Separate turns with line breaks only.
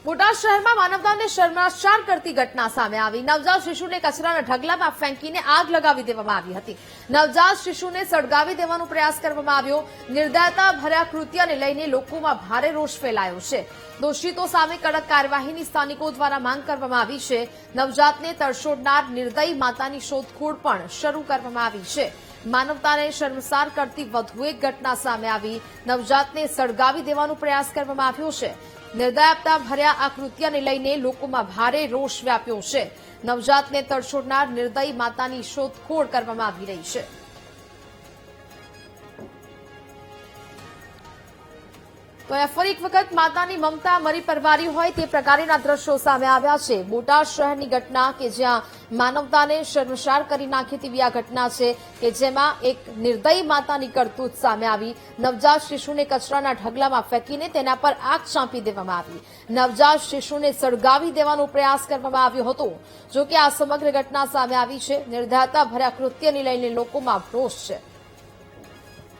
બોટાદ શહેરમાં માનવતાને શર્મસાર કરતી ઘટના સામે આવી। નવજાત શિશુને કચરાના ઢગલામાં ફેંકીને આગ લગાવી દેવામાં આવી હતી। નવજાત શિશુને સળગાવી દેવાનો પ્રયાસ કરવામાં આવ્યો। નિર્દયતા ભર્યા કૃત્યને લઈને લોકોમાં ભારે રોષ ફેલાયો છે। દોષિતો સામે કડક કાર્યવાહીની સ્થાનિકો દ્વારા માંગ કરવામાં આવી છે। નવજાતને તરછોડનાર નિર્દયી માતાની શોધખોળ પણ શરૂ કરવામાં આવી છે। માનવતાને શર્મસાર કરતી વધુ એક ઘટના સામે આવી। નવજાતને સળગાવી દેવાનો પ્રયાસ કરવામાં આવ્યો છે। નિર્દયતા ભર્યા આ કૃત્યને લઈને લોકોમાં ભારે રોષ વ્યાપ્યો છે। નવજાતને તરછોડનાર નિર્દયી માતાની શોધખોળ કરવામાં આવી રહી છે। તો ફરી એક વખત માતાની મમતા મરી પરવારી હોય તે પ્રકારના દ્રશ્યો સામે આવ્યા છે। બોટાદ શહેરની ઘટના કે જ્યાં માનવતાને શર્મસાર કરી નાખી તેવી આ ઘટના છે કે જેમાં એક નિર્દયી માતાની કરતૂત સામે આવી। નવજાત શિશુને કચરાના ઢગલામાં ફેંકીને તેના પર આગ ચાંપી દેવામાં આવી। નવજાત શિશુને સળગાવી દેવાનો પ્રયાસ કરવામાં આવ્યો હતો। જો કે આ સમગ્ર ઘટના સામે આવી છે। નિર્દયતા ભર્યા કૃત્યને લઈને લોકોમાં રોષ છે।